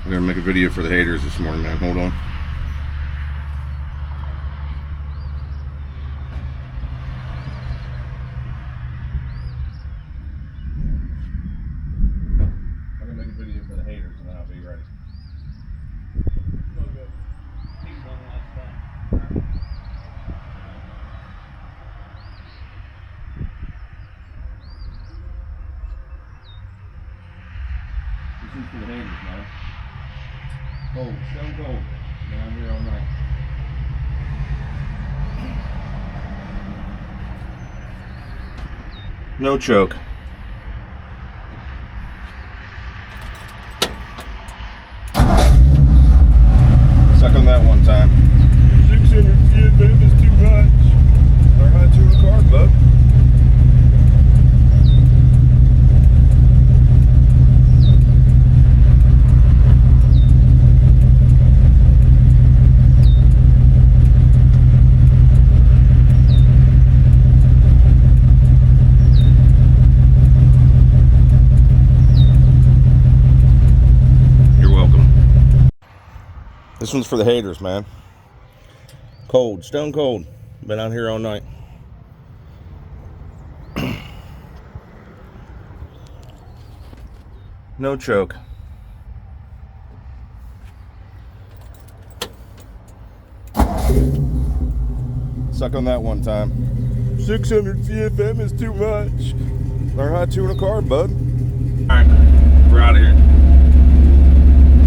I'm gonna make a video for the haters this morning, man. Hold on. I'm gonna make a video for the haters and then I'll be ready. This is for the haters, man. Cold, stone cold. Down here all night. No choke. Suck on that one time. 600 CFM is too much. Learn how to tune a car, bud. This one's for the haters, man. Cold, stone cold. Been out here all night. No choke. Suck on that one time. 600 CFM is too much. Learn how to tune a car, bud. Alright, we're out of here.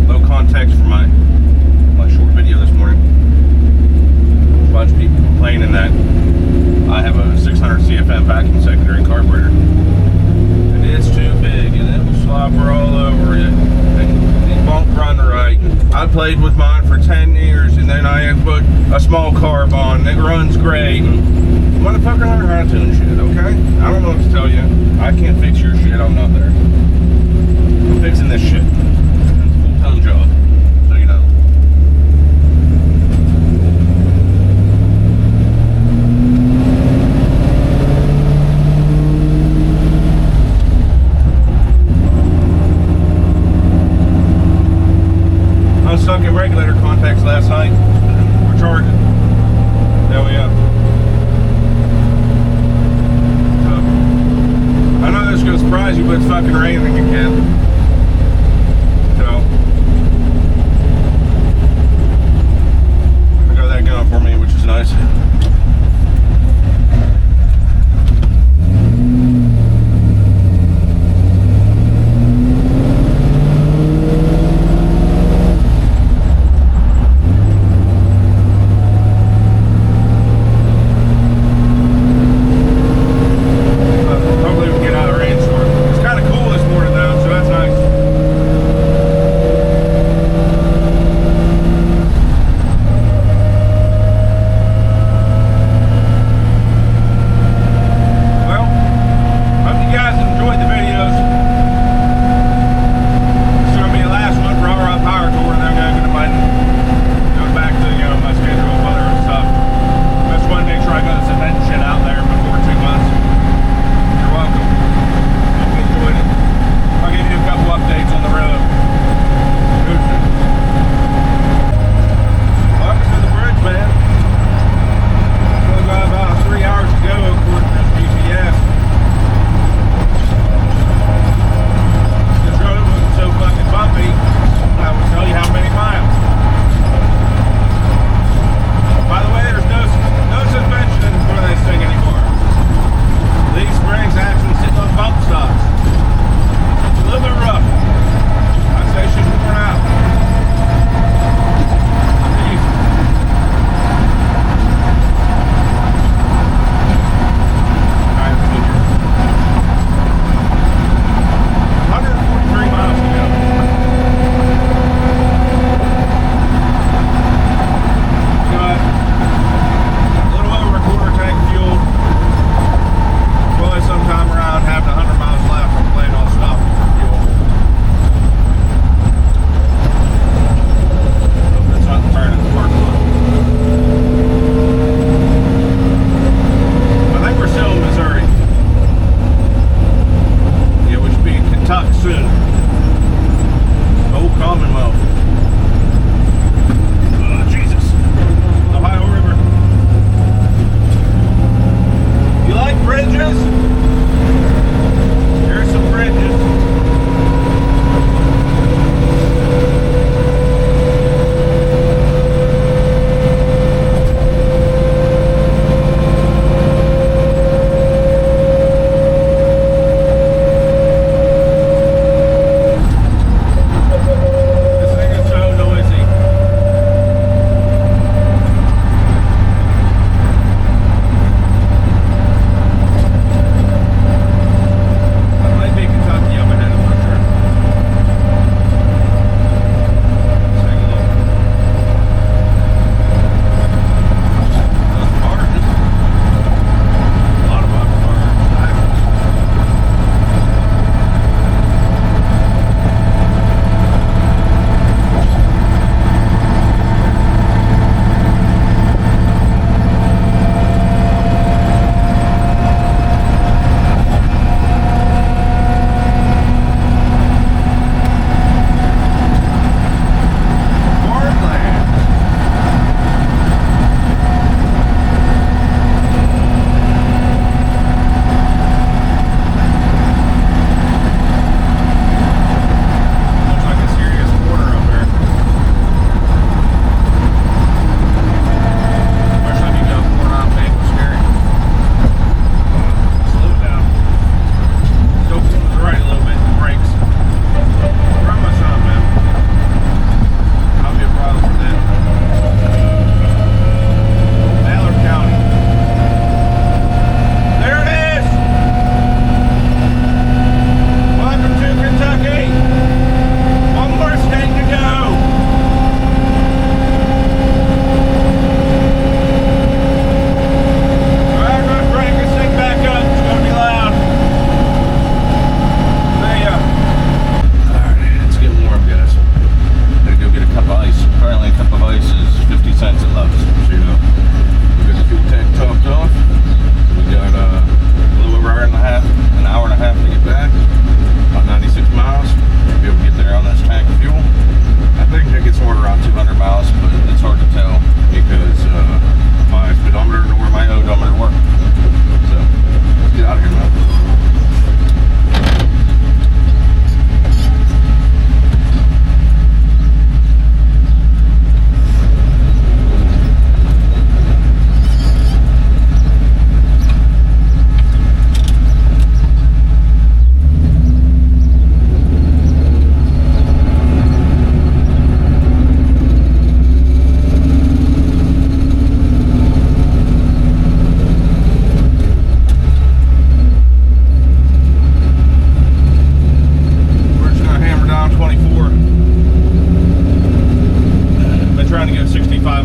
Low context for my short video this morning. A bunch of people complaining that I have a 600 CFM vacuum secondary carburetor. And it's too big and it will slobber all over it. And it won't run right. I played with mine for 10 years and then I put a small carb on and it runs great. And motherfucker, learn how to tune shit, okay? I don't know what to tell you. I can't fix your shit, I'm not there. I'm fixing this shit. It's a full-time job. So you know. I was stuck in regulator contacts last night. We're charging. There we go. So, I know this is going to surprise you, but it's fucking raining again. So, I got that going for me, which is nice. Hopefully we can get out of the rainstorm. It's kind of cool this morning though, so that's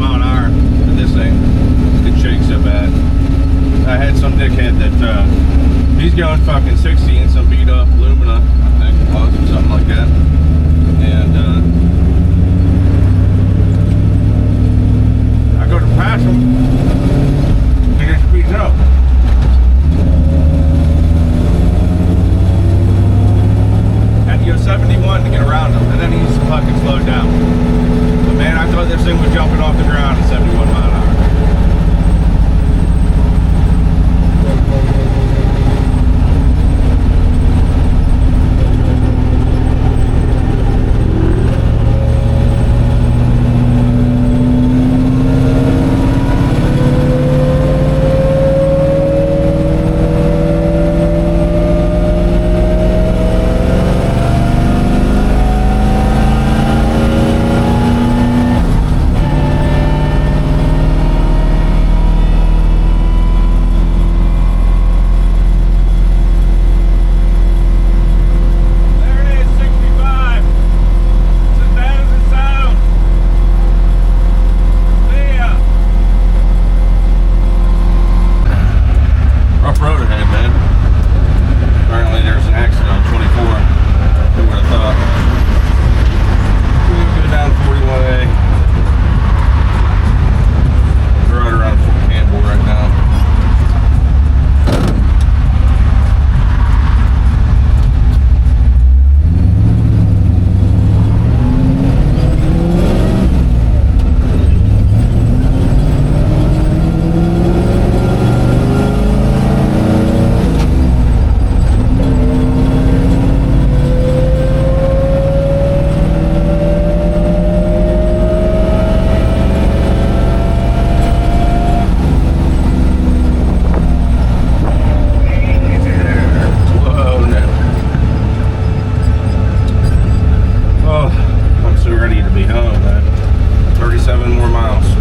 mile an hour, and this thing could shake so bad. I had some dickhead that he's going fucking 60 in some beat up Lumina, I think it was, or something like that. And I go to pass him, and he's speeding up. Had to go 71 to get around him, and then he's fucking slowed down. But man, I thought this thing was jumping off the ground at 71 mile an hour. Ready to be home, man. 37 more miles.